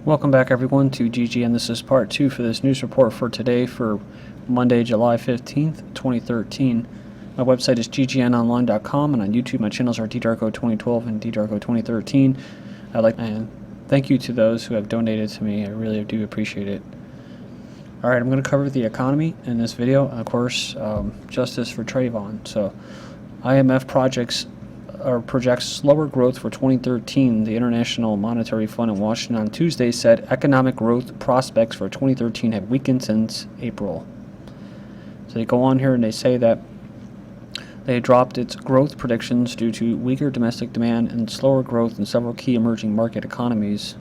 Welcome back everyone to GGN. This is part 2 for this news report for today for Monday, July 15th, 2013. My website is ggnonline.com, and on YouTube my channels are ddarko2012 and ddarko2013. I'd like to thank you to those who have donated to me. I really do appreciate it. Alright, I'm going to cover the economy in this video, and of course justice for Treyvon. So IMF projects slower growth for 2013. The International Monetary Fund in Washington on Tuesday said economic growth prospects for 2013 have weakened since April. So they go on here and they say that they dropped its growth predictions due to weaker domestic demand and slower growth in several key emerging market economies.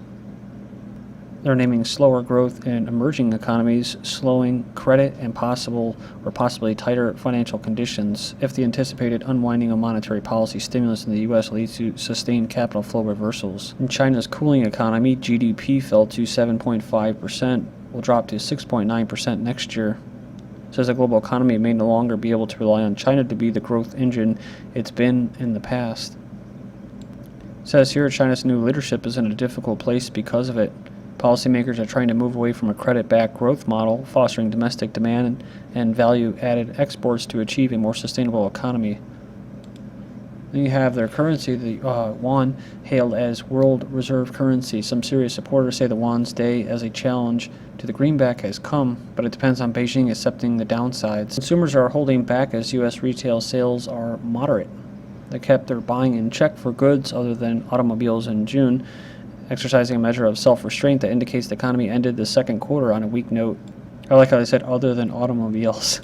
They're naming slower growth in emerging economies, slowing credit, and possibly tighter financial conditions if the anticipated unwinding of monetary policy stimulus in the U.S. leads to sustained capital flow reversals. In China's cooling economy, GDP fell to 7.5%, will drop to 6.9% next year. It says the global economy may no longer be able to rely on China to be the growth engine it's been in the past. It says here China's new leadership is in a difficult place because of it. Policymakers are trying to move away from a credit-backed growth model, fostering domestic demand and value-added exports to achieve a more sustainable economy. Then you have their currency, the yuan, hailed as world reserve currency. Some serious supporters say the yuan's day as a challenge to the greenback has come, but it depends on Beijing accepting the downsides. Consumers are holding back as U.S. retail sales are moderate. They kept their buying in check for goods other than automobiles in June, exercising a measure of self-restraint that indicates the economy ended the second quarter on a weak note. I like how they said other than automobiles.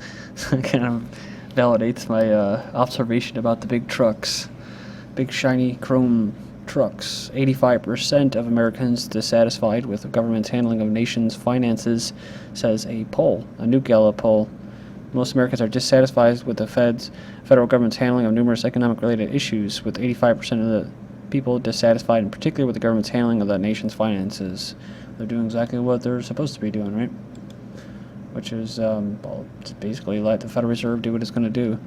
It kind of validates my observation about the big trucks. Big shiny chrome trucks. 85% of Americans dissatisfied with the government's handling of nation's finances, says a poll, a new Gallup poll. Most Americans are dissatisfied with the federal government's handling of numerous economic-related issues, with 85% of the people dissatisfied, in particular with the government's handling of the nation's finances. They're doing exactly what they're supposed to be doing, right? Which is, basically let the Federal Reserve do what it's going to do.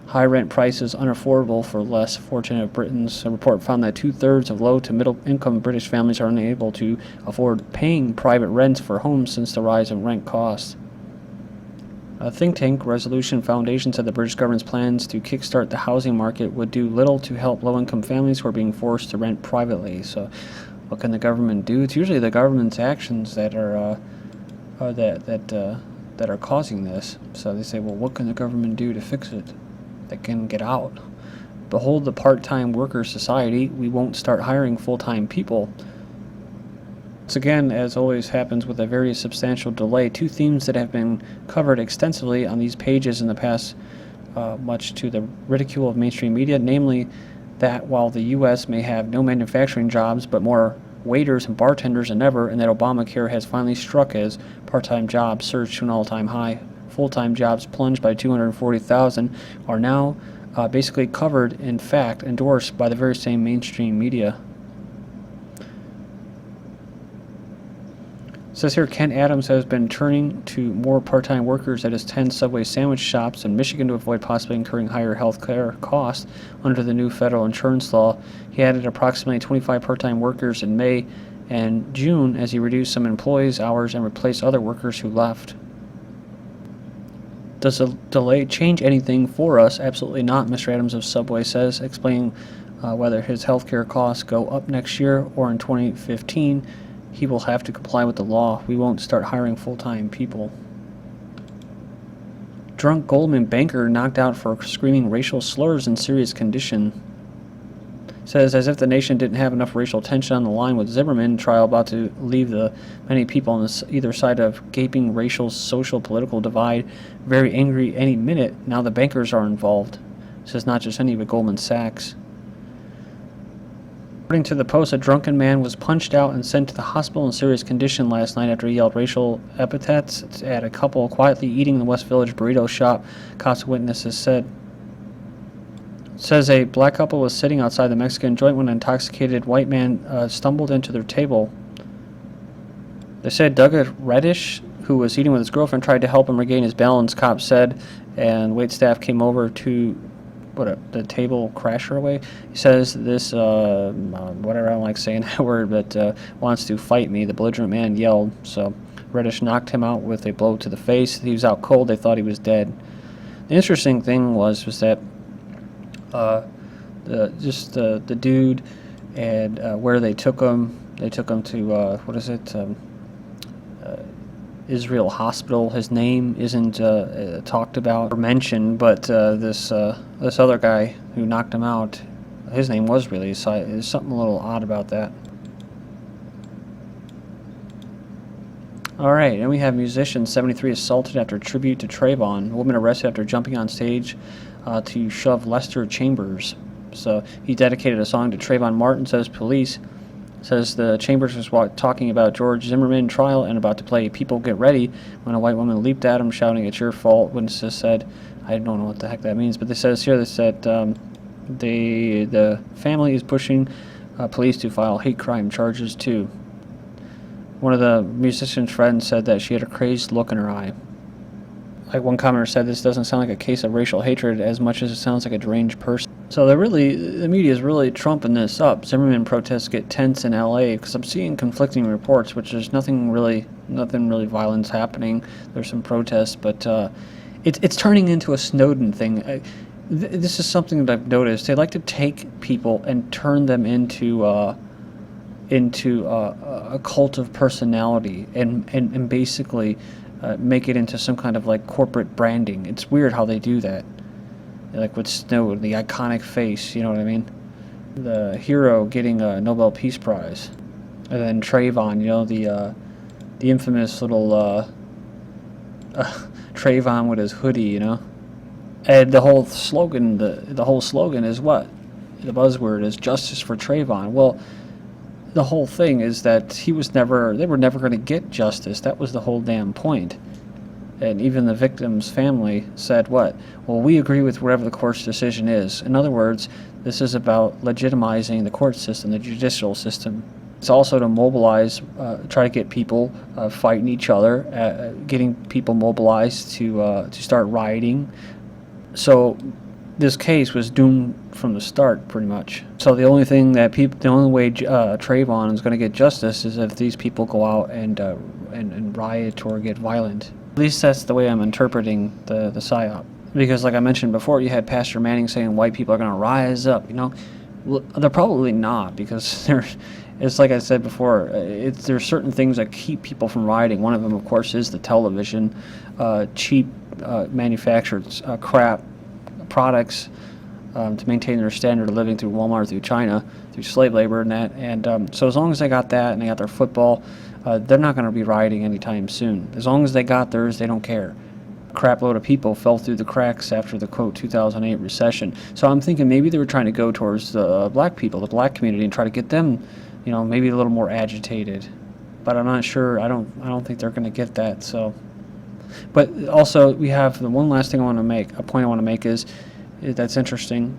High rent prices unaffordable for less fortunate Britons. A report found that 2/3 of low to middle income British families are unable to afford paying private rents for homes since the rise in rent costs. A think tank, Resolution Foundation, said the British government's plans to kickstart the housing market would do little to help low-income families who are being forced to rent privately. So, what can the government do? It's usually the government's actions that are that are causing this. So they say, well, what can the government do to fix it? They can get out. Behold the part-time worker society. We won't start hiring full-time people. Once again, as always happens with a very substantial delay, two themes that have been covered extensively on these pages in the past, much to the ridicule of mainstream media, namely that while the U.S. may have no manufacturing jobs but more waiters and bartenders than ever, and that Obamacare has finally struck as part-time jobs surged to an all-time high. Full-time jobs plunged by 240,000 are now basically covered, in fact, endorsed by the very same mainstream media. It says here, Ken Adams has been turning to more part-time workers at his 10 Subway sandwich shops in Michigan to avoid possibly incurring higher health care costs under the new federal insurance law. He added approximately 25 part-time workers in May and June as he reduced some employees' hours and replaced other workers who left. Does the delay change anything for us? Absolutely not, Mr. Adams of Subway says, explaining whether his health care costs go up next year or in 2015. He will have to comply with the law. We won't start hiring full-time people. Drunk Goldman banker knocked out for screaming racial slurs in serious condition. Says as if the nation didn't have enough racial tension on the line with Zimmerman trial about to leave the many people on either side of gaping racial, social, political divide very angry any minute. Now the bankers are involved. Says not just any, but Goldman Sachs. According to the Post, a drunken man was punched out and sent to the hospital in serious condition last night after he yelled racial epithets at a couple quietly eating in the West Village burrito shop, cops witnesses said. It says a black couple was sitting outside the Mexican joint when an intoxicated white man stumbled into their table. They said Douglas Reddish, who was eating with his girlfriend, tried to help him regain his balance, cops said, and wait staff came over to the table crasher away. He says this, whatever, I don't like saying that word, but wants to fight me. The belligerent man yelled. So Reddish knocked him out with a blow to the face. He was out cold. They thought he was dead. The interesting thing was that the dude and where they took him. They took him to what is it? Israel Hospital. His name isn't talked about or mentioned, but this other guy who knocked him out, his name was released. So there's something a little odd about that. All right, and we have musician 73 assaulted after tribute to Treyvon. A woman arrested after jumping on stage to shove Lester Chambers. So he dedicated a song to Trayvon Martin, says police. Says the Chambers was talking about George Zimmerman trial and about to play People Get Ready when a white woman leaped at him, shouting, "It's your fault." Witnesses said, I don't know what the heck that means, but they says here, they said the family is pushing police to file hate crime charges too. One of the musician's friends said that she had a crazed look in her eye. Like one commenter said, this doesn't sound like a case of racial hatred as much as it sounds like a deranged person. So the media is really trumping this up. Zimmerman protests get tense in LA because I'm seeing conflicting reports, which there's nothing really violence happening. There's some protests, but it's turning into a Snowden thing. This is something that I've noticed. They like to take people and turn them into a cult of personality and basically make it into some kind of like corporate branding. It's weird how they do that. Like with Snowden, the iconic face, you know what I mean? The hero getting a Nobel Peace Prize. And then Trayvon, you know, the infamous little Trayvon with his hoodie, you know? And the whole slogan, the whole slogan is what? The buzzword is justice for Trayvon. Well, the whole thing is that they were never going to get justice. That was the whole damn point. And even the victim's family said what? Well, we agree with whatever the court's decision is. In other words, this is about legitimizing the court system, the judicial system. It's also to mobilize, try to get people fighting each other, getting people mobilized to start rioting. So this case was doomed from the start, pretty much. So the only way Trayvon is going to get justice is if these people go out and riot or get violent. At least that's the way I'm interpreting the PSYOP. Because like I mentioned before, you had Pastor Manning saying white people are going to rise up, you know. Well, they're probably not, because it's like I said before, there's certain things that keep people from rioting. One of them, of course, is the television, cheap manufactured crap products to maintain their standard of living through Walmart, through China, through slave labor and that. And so as long as they got that and they got their football, they're not going to be rioting anytime soon. As long as they got theirs, they don't care. A crap load of people fell through the cracks after the, quote, 2008 recession. So I'm thinking maybe they were trying to go towards the black people, the black community, and try to get them, you know, maybe a little more agitated. But I'm not sure. I don't think they're going to get that. So, but also we have the one last thing a point I want to make is that's interesting,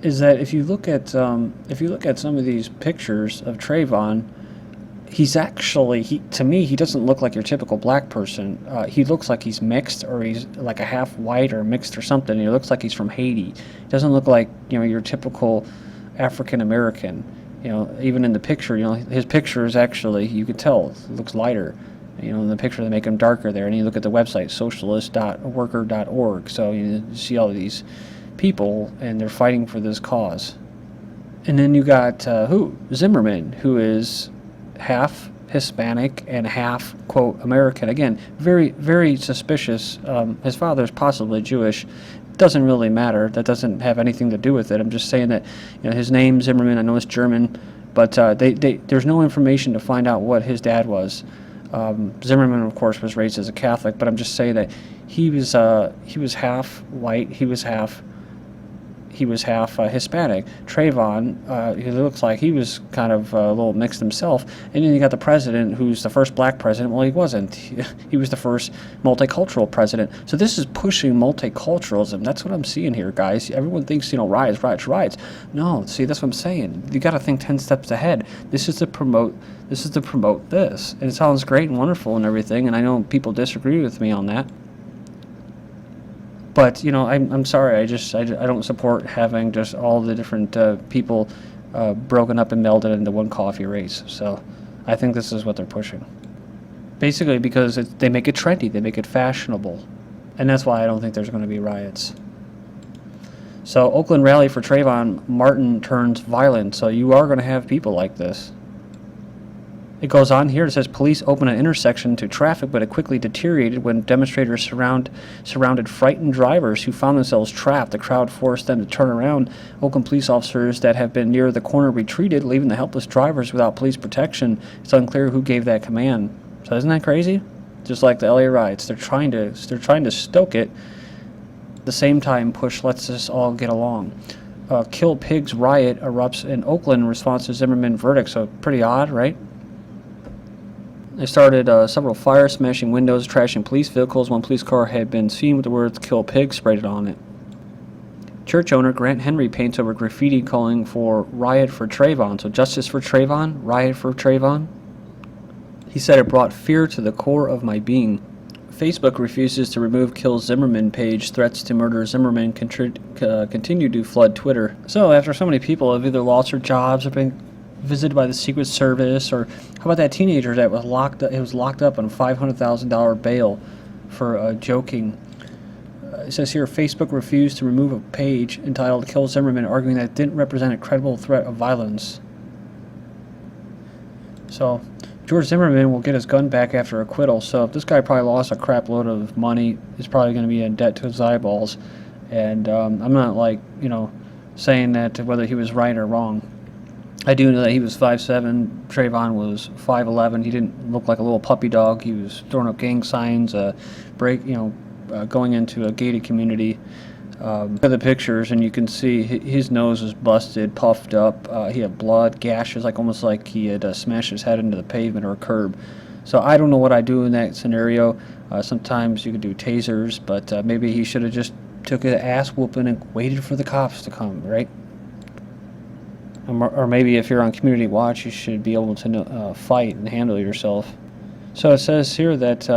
is that if you look at some of these pictures of Trayvon, he's actually, to me, he doesn't look like your typical black person. He looks like he's mixed, or he's like a half white or mixed or something. He looks like he's from Haiti. He doesn't look like, you know, your typical African American. You know, even in the picture, you know, his picture is actually, you could tell, it looks lighter. You know, in the picture they make him darker there, and you look at the website, socialist.worker.org. So you see all of these people, and they're fighting for this cause. And then you got Zimmerman, who is half Hispanic and half, quote, American. Again, very, very suspicious. His father's possibly Jewish. Doesn't really matter. That doesn't have anything to do with it. I'm just saying that, you know, his name Zimmerman, I know it's German, but there's no information to find out what his dad was. Zimmerman, of course, was raised as a Catholic, but I'm just saying that he was half white. He was half Hispanic. Trayvon, he looks like he was kind of a little mixed himself. And then you got the president, who's the first black president. Well, he wasn't. He was the first multicultural president. So this is pushing multiculturalism. That's what I'm seeing here, guys. Everyone thinks, you know, riots. No, see, that's what I'm saying. You got to think 10 steps ahead. This is to promote this. And it sounds great and wonderful and everything, and I know people disagree with me on that. But, you know, I'm sorry, I don't support having just all the different people broken up and melded into one coffee race. So I think this is what they're pushing. Basically because they make it trendy, they make it fashionable. And that's why I don't think there's going to be riots. So Oakland rally for Trayvon Martin turns violent. So you are going to have people like this. It goes on here. It says police opened an intersection to traffic, but it quickly deteriorated when demonstrators surrounded frightened drivers who found themselves trapped. The crowd forced them to turn around. Oakland police officers that have been near the corner retreated, leaving the helpless drivers without police protection. It's unclear who gave that command. So isn't that crazy? Just like the LA riots, they're trying to stoke it. At the same time, push let's us all get along. Kill Pigs riot erupts in Oakland in response to Zimmerman verdict. So pretty odd, right? They started several fires, smashing windows, trashing police vehicles. One police car had been seen with the words "Kill Pigs" sprayed on it. Church owner Grant Henry paints over graffiti calling for riot for Trayvon. So justice for Trayvon, riot for Trayvon. He said it brought fear to the core of my being. Facebook refuses to remove Kill Zimmerman page. Threats to murder Zimmerman continue to flood Twitter. So after so many people have either lost their jobs or been visited by the Secret Service, or how about that teenager that was locked up? It was locked up on $500,000 bail for joking. It says here, Facebook refused to remove a page entitled "Kill Zimmerman," arguing that it didn't represent a credible threat of violence. So George Zimmerman will get his gun back after acquittal. So if this guy probably lost a crap load of money, he's probably going to be in debt to his eyeballs. And I'm not saying that whether he was right or wrong. I do know that he was 5'7", Trayvon was 5'11". He didn't look like a little puppy dog. He was throwing up gang signs, going into a gated community. Look at the pictures, and you can see his nose was busted, puffed up. He had blood, gashes, almost like he had smashed his head into the pavement or a curb. So I don't know what I'd do in that scenario. Sometimes you could do tasers, but maybe he should have just took an ass whooping and waited for the cops to come, right? Or maybe if you're on community watch, you should be able to fight and handle yourself. So it says here that,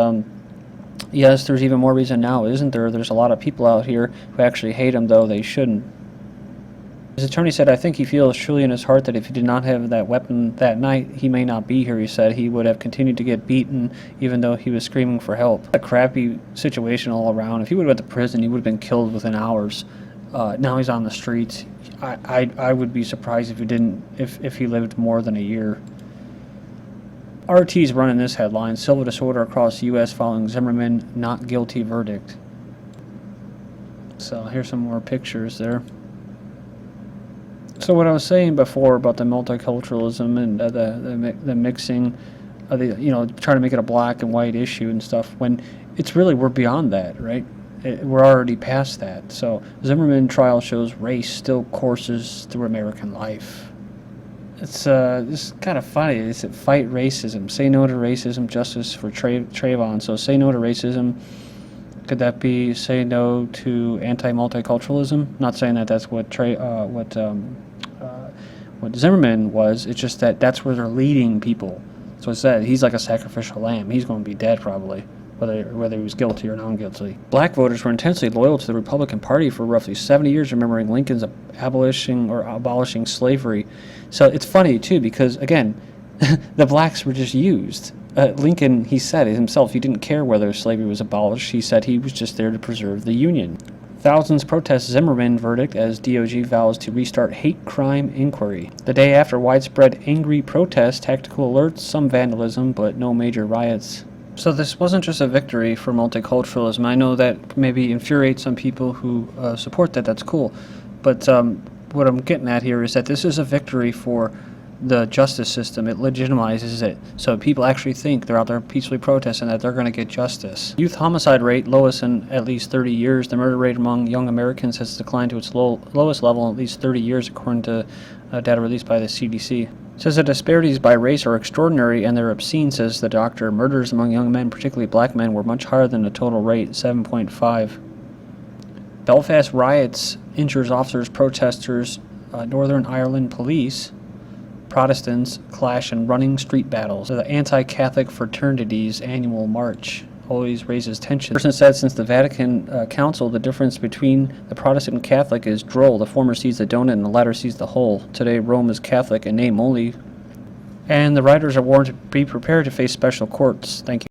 yes, there's even more reason now, isn't there? There's a lot of people out here who actually hate him, though they shouldn't. His attorney said, I think he feels truly in his heart that if he did not have that weapon that night, he may not be here. He said he would have continued to get beaten even though he was screaming for help. A crappy situation all around. If he would have went to prison, he would have been killed within hours. Now he's on the streets. I would be surprised if he lived more than a year. RT's running this headline: civil disorder across the U.S. following Zimmerman not guilty verdict. So here's some more pictures there. So what I was saying before about the multiculturalism and the mixing, trying to make it a black and white issue and stuff, when it's really, we're beyond that, right? We're already past that. So Zimmerman trial shows race still courses through American life. It's kind of funny. It's fight racism, say no to racism, justice for Trayvon. So say no to racism. Could that be say no to anti-multiculturalism? Not saying that that's what Zimmerman was. It's just that that's where they're leading people. So it said he's like a sacrificial lamb. He's going to be dead probably, whether he was guilty or non-guilty. Black voters were intensely loyal to the Republican Party for roughly 70 years, remembering Lincoln's abolishing slavery. So it's funny, too, because, again, the blacks were just used. Lincoln, he said it himself, he didn't care whether slavery was abolished. He said he was just there to preserve the Union. Thousands protest Zimmerman verdict as DOJ vows to restart hate crime inquiry. The day after widespread angry protests, tactical alerts, some vandalism, but no major riots. So this wasn't just a victory for multiculturalism. I know that maybe infuriates some people who support that. That's cool. But what I'm getting at here is that this is a victory for the justice system. It legitimizes it. So people actually think they're out there peacefully protesting that they're going to get justice. Youth homicide rate lowest in at least 30 years. The murder rate among young Americans has declined to its lowest level in at least 30 years, according to data released by the CDC. It says the disparities by race are extraordinary and they're obscene, says the doctor. Murders among young men, particularly black men, were much higher than the total rate, 7.5. Belfast riots injures officers, protesters, Northern Ireland police. Protestants clash in running street battles. The anti-Catholic fraternities annual march. always raises tension. The person said, since the Vatican Council, the difference between the Protestant and Catholic is droll. The former sees the donut and the latter sees the whole. Today, Rome is Catholic in name only, and the writers are warned to be prepared to face special courts. Thank you.